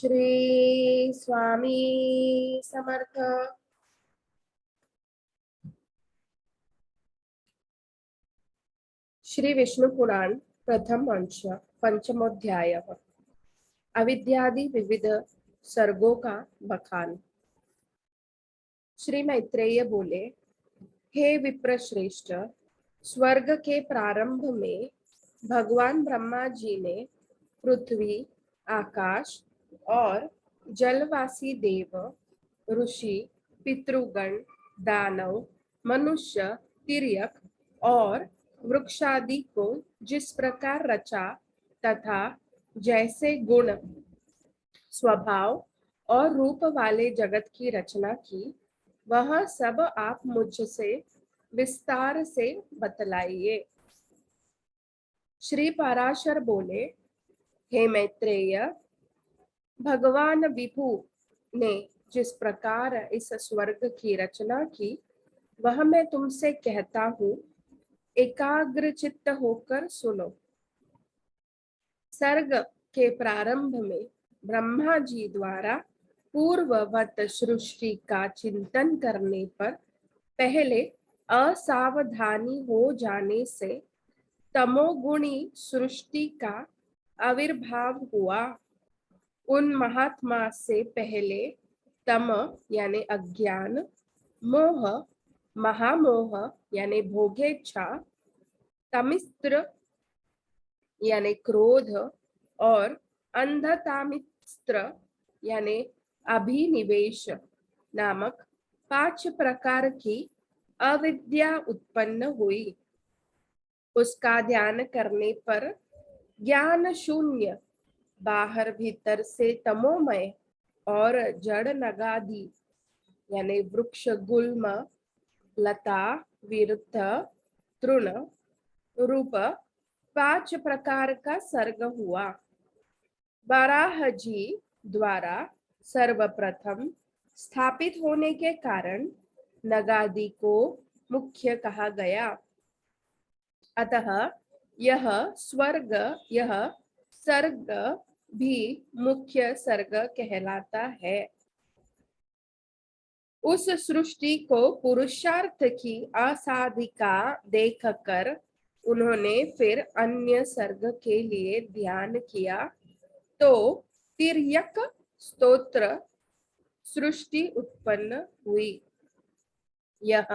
श्री स्वामी समर्थ। श्री विष्णु पुराण प्रथम अंश पंचमोध्याय। अविद्यादि विविध सर्गों का बखान। श्री मैत्रेय बोले, हे विप्र श्रेष्ठ, स्वर्ग के प्रारंभ में भगवान ब्रह्मा जी ने पृथ्वी, आकाश और जलवासी देव, ऋषि, पितृगण, दानव, मनुष्य, तिर्यक और वृक्षादि को जिस प्रकार रचा तथा जैसे गुण, स्वभाव और रूप वाले जगत की रचना की, वह सब आप मुझसे विस्तार से बतलाइए। श्री पराशर बोले, हे मैत्रेय, भगवान विभु ने जिस प्रकार इस स्वर्ग की रचना की, वह मैं तुमसे कहता हूँ, एकाग्र चित्त होकर सुनो। सर्ग के प्रारंभ में ब्रह्मा जी द्वारा पूर्ववत सृष्टि का चिंतन करने पर पहले असावधानी हो जाने से तमोगुणी सृष्टि का आविर्भाव हुआ। उन महात्मा से पहले तम यानी अज्ञान, मोह महामोह यानी भोगेच्छा, तमिस्त्र यानी क्रोध और अंधतामिस्त्र यानी अभिनिवेश नामक 5 प्रकार की अविद्या उत्पन्न हुई। उसका ध्यान करने पर ज्ञान शून्य, बाहर भीतर से तमोमय और जड़ नगादि यानी वृक्ष, गुल्म, लता, विरुद्ध, तृण रूप 5 प्रकार का सर्ग हुआ। वराह जी द्वारा सर्वप्रथम स्थापित होने के कारण नगादि को मुख्य कहा गया। अतः यह सर्ग भी मुख्य सर्ग कहलाता है। उस सृष्टि को पुरुषार्थ की असाधिका देखकर उन्होंने फिर अन्य सर्ग के लिए ध्यान किया तो तिर्यक स्तोत्र सृष्टि उत्पन्न हुई। यह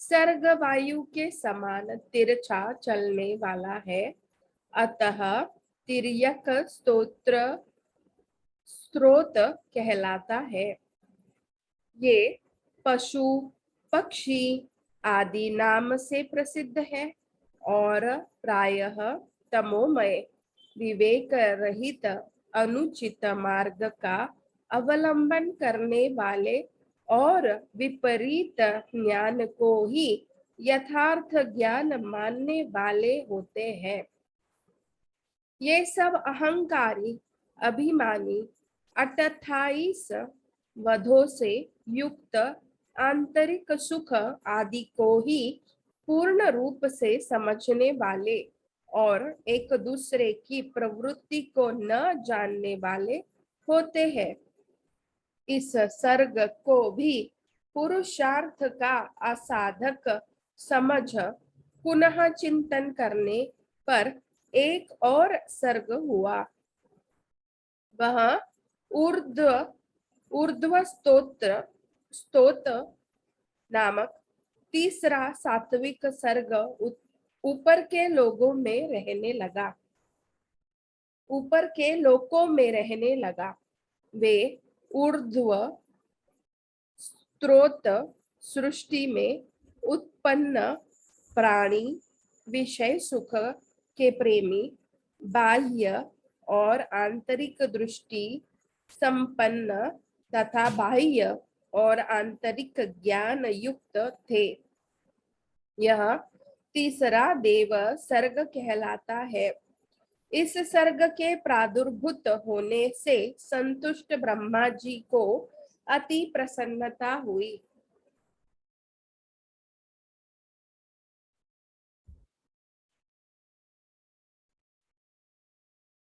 सर्ग वायु के समान तिरछा चलने वाला है, अतः तिर्यक स्तोत्र स्रोत कहलाता है। ये पशु, पक्षी आदि नाम से प्रसिद्ध है और प्रायः तमोमय, विवेक रहित, अनुचित मार्ग का अवलंबन करने वाले और विपरीत ज्ञान को ही यथार्थ ज्ञान मानने वाले होते हैं। ये सब अहंकारी, अभिमानी, 28 वधों से युक्त आंतरिक सुख आदि को ही पूर्ण रूप से समझने वाले और एक दूसरे की प्रवृत्ति को न जानने वाले होते हैं। इस सर्ग को भी पुरुषार्थ का असाधक समझ पुनः चिंतन करने पर एक और सर्ग हुआ। वह ऊर्ध्व स्तोत नामक तीसरा सात्विक सर्ग ऊपर के लोगों में रहने लगा। ऊपर के लोकों में रहने लगा। वे ऊर्ध्व स्त्रोत सृष्टि में उत्पन्न प्राणी, विषय सुख के प्रेमी, बाह्य और आंतरिक दृष्टि संपन्न तथा बाह्य और आंतरिक ज्ञान युक्त थे। यह तीसरा देव सर्ग कहलाता है। इस सर्ग के प्रादुर्भूत होने से संतुष्ट ब्रह्मा जी को अति प्रसन्नता हुई।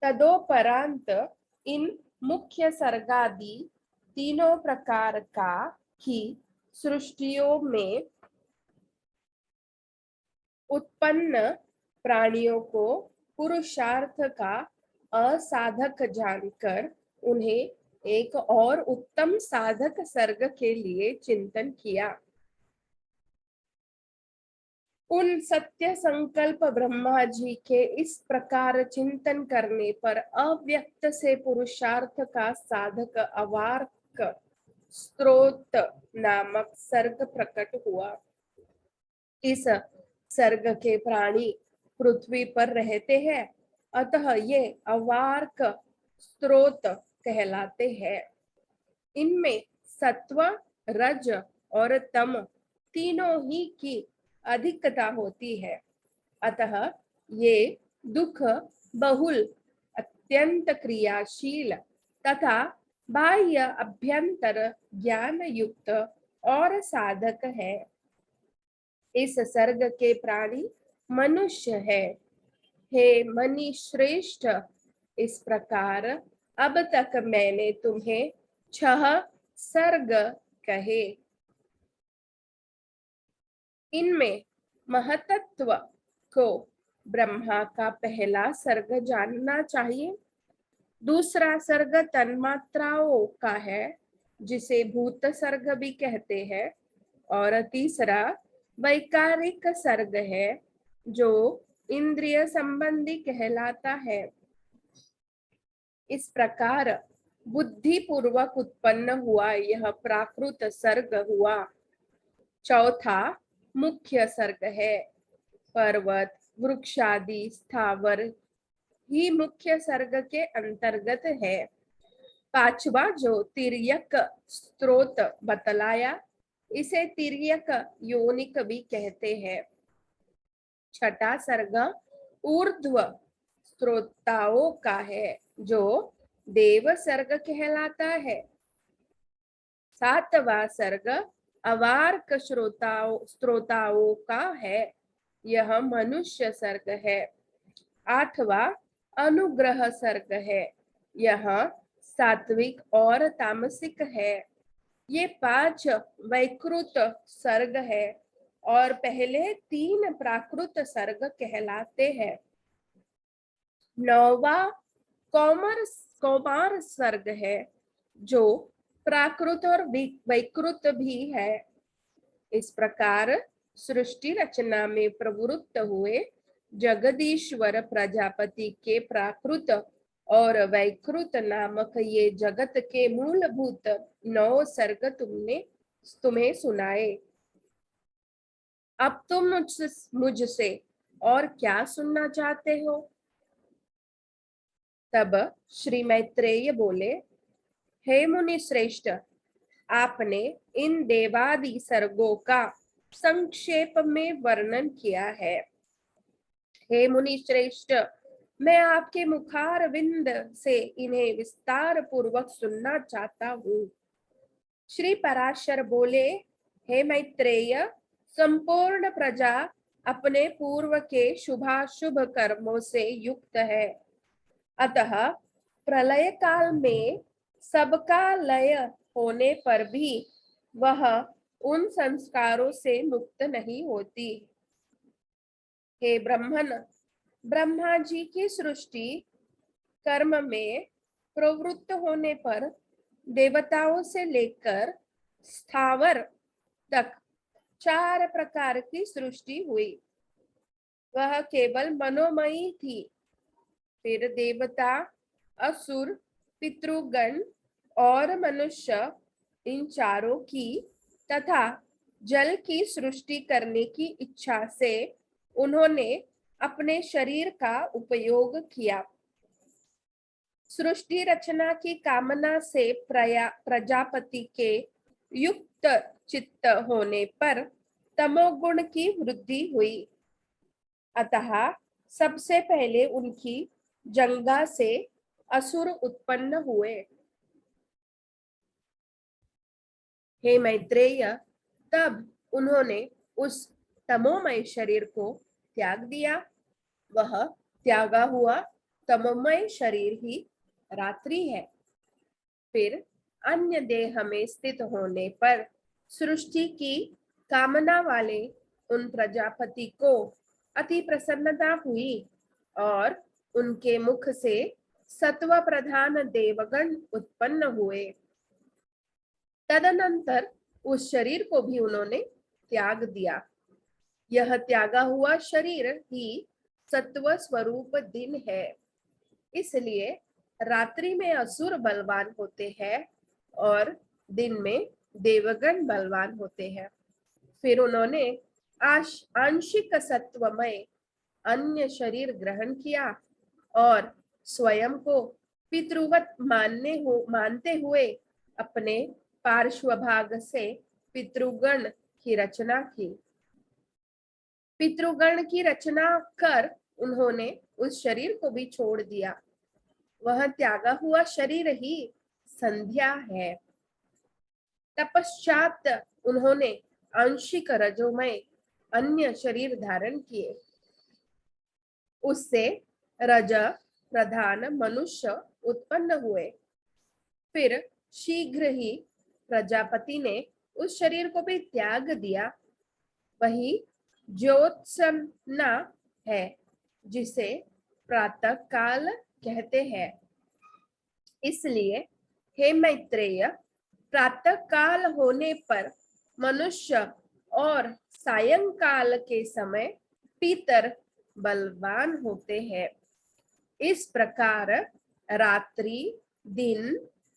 तदोपरांत इन मुख्य सर्गादि तीनों प्रकार का की सृष्टियों में उत्पन्न प्राणियों को पुरुषार्थ का असाधक जानकर उन्हें एक और उत्तम साधक सर्ग के लिए चिंतन किया। उन सत्य संकल्प ब्रह्मा जी के इस प्रकार चिंतन करने पर अव्यक्त से पुरुषार्थ का साधक अवार्क स्त्रोत नामक सर्ग प्रकट हुआ। इस सर्ग के प्राणी पृथ्वी पर रहते हैं, अतः ये अवार्क स्त्रोत कहलाते हैं। इनमें सत्व, रज और तम तीनों ही की अधिकता होती है, अतः ये दुख बहुल, अत्यंत क्रियाशील तथा बाह्य अभ्यंतर ज्ञान युक्त और साधक है। इस सर्ग के प्राणी मनुष्य है। हे मनि श्रेष्ठ, इस प्रकार अब तक मैंने तुम्हें 6 सर्ग कहे। इनमें महतत्व को ब्रह्मा का पहला सर्ग जानना चाहिए। दूसरा सर्ग तन्मात्राओं का है, जिसे भूत सर्ग भी कहते हैं, और तीसरा वैकारिक सर्ग है, जो इंद्रिय संबंधी कहलाता है। इस प्रकार बुद्धि पूर्वक उत्पन्न हुआ यह प्राकृत सर्ग हुआ। चौथा मुख्य सर्ग है। पर्वत, वृक्षादि स्थावर ही मुख्य सर्ग के अंतर्गत है। पांचवा जो तिर्यक स्त्रोत बतलाया, इसे तिर्यक योनिक भी कहते हैं। छठा सर्ग ऊर्ध्व स्त्रोताओं का है, जो देव सर्ग कहलाता है। सातवां सर्ग अवार्क स्त्रोताओं का है, यह मनुष्य सर्ग है। आठवां अनुग्रह सर्ग है, यह सात्विक और तामसिक है। ये 5 वैकृत सर्ग है और पहले 3 प्राकृत सर्ग कहलाते हैं। 9वां कौमार सर्ग है, जो प्राकृत और वैकृत भी है। इस प्रकार सृष्टि रचना में प्रवृत्त हुए जगदीश्वर प्रजापति के प्राकृत और वैकृत नामक ये जगत के मूलभूत 9 सर्ग तुम्हें सुनाए। अब तुम मुझसे और क्या सुनना चाहते हो? तब श्री मैत्रेय बोले, हे मुनि श्रेष्ठ, आपने इन देवादि सर्गों का संक्षेप में वर्णन किया है। हे मुनि श्रेष्ठ, मैं आपके मुखारविंद से इन्हें विस्तार पूर्वक सुनना चाहता हूँ। श्री पराशर बोले, हे मैत्रेय, संपूर्ण प्रजा अपने पूर्व के शुभाशुभ कर्मों से युक्त है, अतः प्रलय काल में सबका लय होने पर भी वह उन संस्कारों से मुक्त नहीं होती। हे ब्रह्मन, ब्रह्मा जी की सृष्टि कर्म में प्रवृत्त होने पर देवताओं से लेकर स्थावर तक 4 प्रकार की सृष्टि हुई। वह केवल मनोमयी थी। फिर देवता, असुर, पितृगण और मनुष्य, इन चारों की तथा जल की सृष्टि करने की इच्छा से उन्होंने अपने शरीर का उपयोग किया। सृष्टि रचना की कामना से प्रजापति के युक्त चित्त होने पर तमोगुण की वृद्धि हुई, अतः सबसे पहले उनकी जंगा से असुर उत्पन्न हुए। हे मैत्रेय, तब उन्होंने उस तमोमय शरीर को त्याग दिया। वह त्यागा हुआ तमोमय शरीर ही रात्रि है। फिर अन्य देह में स्थित होने पर सृष्टि की कामना वाले उन प्रजापति को अति प्रसन्नता हुई और उनके मुख से सत्व प्रधान देवगण उत्पन्न हुए। तदनंतर उस शरीर को भी उन्होंने त्याग दिया। यह त्यागा हुआ शरीर ही सत्व स्वरूप दिन है। इसलिए रात्रि में असुर बलवान होते हैं और दिन में देवगण बलवान होते हैं। फिर उन्होंने आंशिक सत्वमय अन्य शरीर ग्रहण किया और स्वयं को पितृवत मानते हुए अपने पार्श्वभाग से पितृगण की रचना की। पितृगण की रचना कर उन्होंने उस शरीर को भी छोड़ दिया। वह त्यागा हुआ शरीर ही संध्या है। तपश्चात उन्होंने आंशिक रजोमय अन्य शरीर धारण किए। उससे रज प्रधान मनुष्य उत्पन्न हुए। फिर शीघ्र ही प्रजापति ने उस शरीर को भी त्याग दिया। वही ज्योत्सना है जिसे प्रातः काल कहते हैं। इसलिए हे मैत्रेय, प्रातः काल होने पर मनुष्य और सायंकाल के समय पितर बलवान होते हैं। इस प्रकार रात्रि, दिन,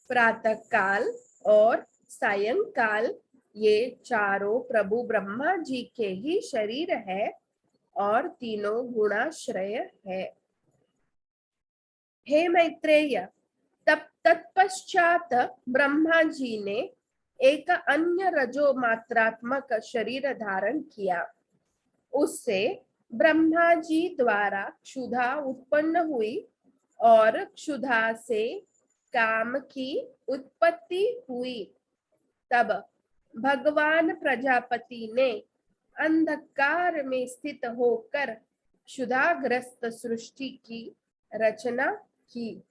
प्रातः काल और सायंकाल ये चारों प्रभु ब्रह्मा जी के ही शरीर है और तीनों गुणाश्रय है। हे मैत्रेय, तब तत्पश्चात ब्रह्मा जी ने एक अन्य रजो मात्रात्मक शरीर धारण किया। उससे ब्रह्मा जी द्वारा क्षुधा उत्पन्न हुई और क्षुधा से काम की उत्पत्ति हुई। तब भगवान प्रजापति ने अंधकार में स्थित होकर क्षुधाग्रस्त सृष्टि की रचना की।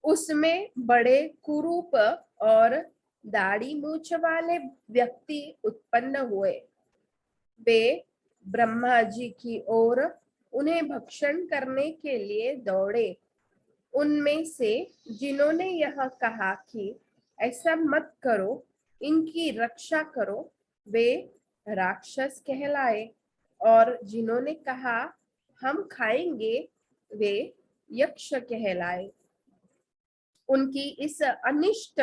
उसमें बड़े कुरूप और दाढ़ी मूछ वाले व्यक्ति उत्पन्न हुए। वे ब्रह्मा जी की ओर उन्हें भक्षण करने के लिए दौड़े। उनमें से जिन्होंने यह कहा कि ऐसा मत करो, इनकी रक्षा करो, वे राक्षस कहलाए और जिन्होंने कहा हम खाएंगे, वे यक्ष कहलाए। उनकी इस अनिष्ट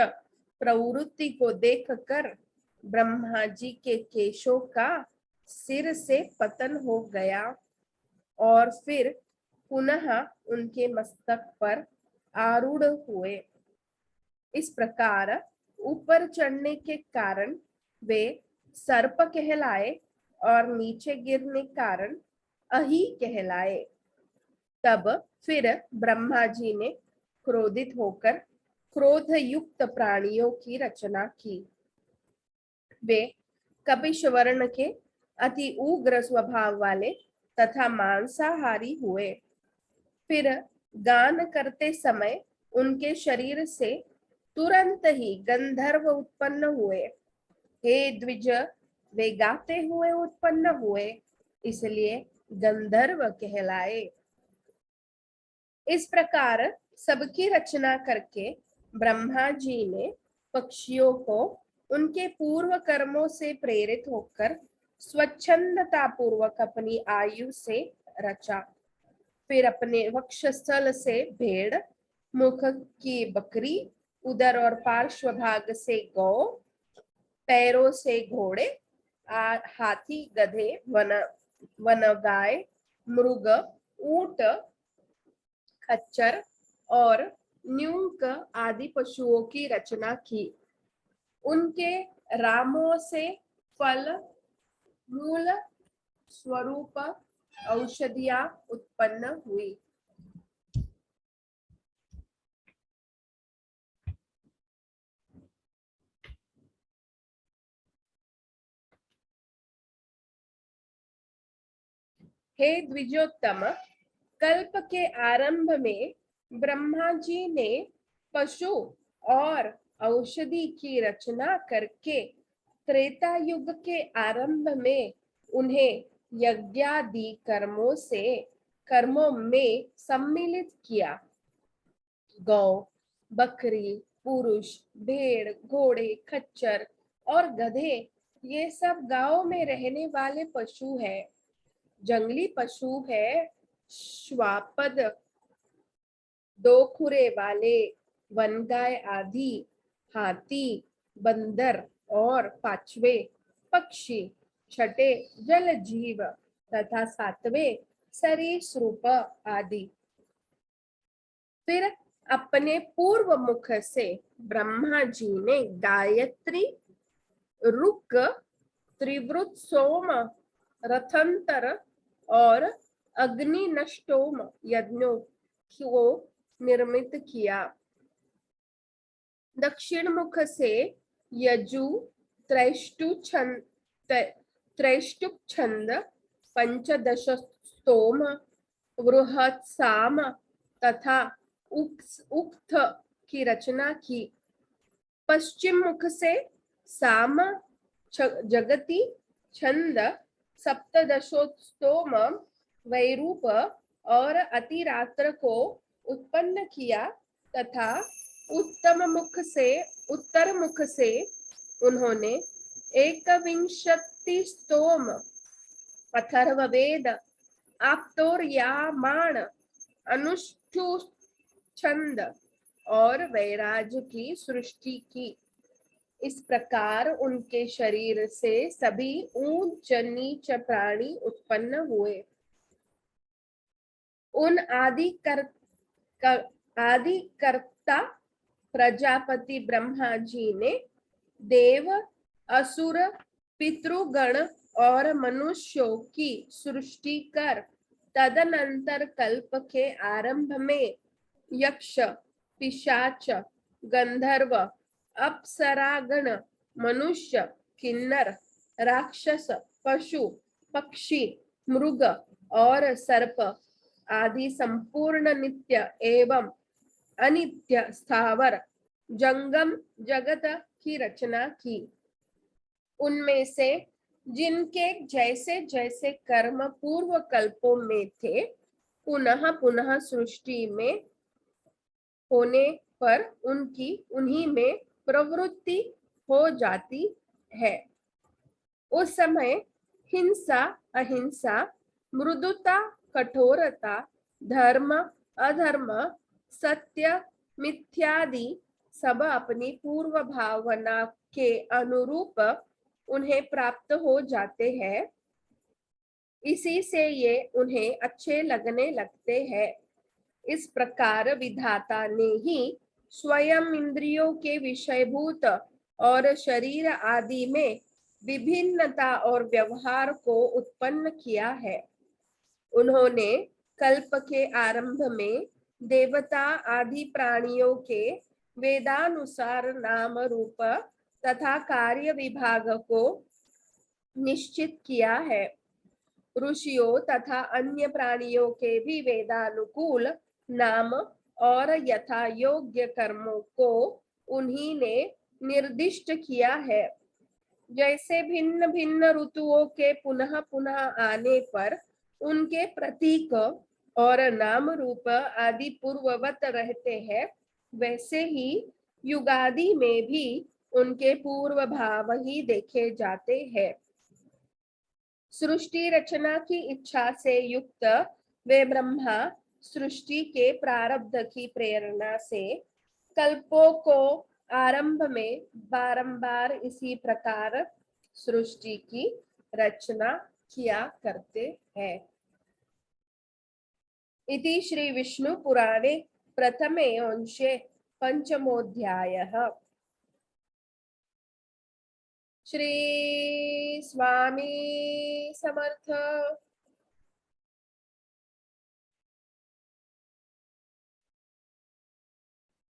प्रवृत्ति को देखकर ब्रह्मा जी के केशों का सिर से पतन हो गया और फिर पुनः उनके मस्तक पर आरूढ़ हुए। इस प्रकार ऊपर चढ़ने के कारण वे सर्प कहलाए और नीचे गिरने कारण अही कहलाए। तब फिर ब्रह्मा जी ने क्रोधित होकर क्रोध युक्त प्राणियों की रचना की। वे कपिश वर्ण के अति उग्र स्वभाव वाले तथा मांसाहारी हुए। फिर गान करते समय उनके शरीर से तुरंत ही गंधर्व उत्पन्न हुए। हे द्विज, वे गाते हुए उत्पन्न हुए, इसलिए गंधर्व कहलाए। इस प्रकार सबकी रचना करके ब्रह्मा जी ने पक्षियों को उनके पूर्व कर्मों से प्रेरित होकर स्वच्छंदता पूर्वक अपनी आयु से रचा। फिर अपने वक्षस्थल से भेड़, मुख की बकरी, उदर और पार्श्व भाग से गौ, पैरों से घोड़े, हाथी, गधे, वनगाय, मृग, ऊंट, खच्चर और न्यूक आदि पशुओं की रचना की। उनके रामों से फल, मूल स्वरूप औषधियां उत्पन्न हुई। हे द्विजोत्तम, कल्प के आरंभ में ब्रह्मा जी ने पशु और औषधि की रचना करके त्रेता युग के आरंभ में उन्हें यज्ञादि कर्मों में सम्मिलित किया। गौ, बकरी, पुरुष, भेड़, घोड़े, खच्चर और गधे ये सब गांव में रहने वाले पशु हैं। जंगली पशु है श्वापद, दो खुरे वाले, वनगाय आदि, हाथी, बंदर और पांचवे पक्षी, छठे जल जीव तथा सातवें सरीसृप आदि। फिर अपने पूर्व मुख से ब्रह्मा जी ने गायत्री, रुक, त्रिवृत सोम, रथंतर और अग्नि नष्टोम यज्ञों को निर्मित किया। दक्षिण मुख से यजु, त्रैष्टुप छंद, पंचदश स्तोम, बृहत साम तथा उक्त की रचना की। पश्चिम मुख से साम, जगति, छंद, सप्तदशोत्तोम, वैरूप और अतिरात्र को उत्पन्न किया तथा उत्तर मुख से उन्होंने एकविंशति स्तोम, अथर्ववेद, आप्तोर्यामाण, अनुष्ठु छंद और वैराज की सृष्टि की। इस प्रकार उनके शरीर से सभी ऊंच नीच प्राणी उत्पन्न हुए। उन आदिकर्ता प्रजापति ब्रह्मा जी ने देव, असुर, पितृगण और मनुष्यों की सृष्टि कर तदनंतर कल्प के आरंभ में यक्ष, पिशाच, गंधर्व, अप्सरागण, मनुष्य, किन्नर, राक्षस, पशु, पक्षी, मृग और सर्प आदि संपूर्ण नित्य एवं अनित्य स्थावर जंगम जगत की रचना की। उनमें से जिनके जैसे जैसे कर्म पूर्व कल्पों में थे, पुनः पुनः सृष्टि में होने पर उन्हीं में प्रवृत्ति हो जाती है। उस समय हिंसा, अहिंसा, मृदुता, कठोरता, धर्म, अधर्म, सत्य, मिथ्यादि सब अपनी पूर्व भावना के अनुरूप उन्हें प्राप्त हो जाते हैं। इसी से ये उन्हें अच्छे लगने लगते हैं। इस प्रकार विधाता ने ही स्वयं इंद्रियों के विषयभूत और शरीर आदि में विभिन्नता और व्यवहार को उत्पन्न किया है। उन्होंने कल्प के आरंभ में देवता आदि प्राणियों के वेदानुसार नाम रूप तथा कार्य विभाग को निश्चित किया है। ऋषियों तथा अन्य प्राणियों के भी वेदानुकूल नाम और यथा योग्य कर्मों को उन्हीं ने निर्दिष्ट किया है। जैसे भिन्न भिन्न ऋतुओं के पुनः पुनः आने पर उनके प्रतीक और नाम रूप आदि पूर्ववत रहते हैं, वैसे ही युगादि में भी उनके पूर्व भाव ही देखे जाते हैं। सृष्टि रचना की इच्छा से युक्त वे ब्रह्मा सृष्टि के प्रारब्ध की प्रेरणा से कल्पों को आरंभ में बारंबार इसी प्रकार सृष्टि की रचना किया करते हैं। इति श्री विष्णु पुराणे प्रथमे अंशे पंचमोऽध्यायः। श्री स्वामी समर्थ।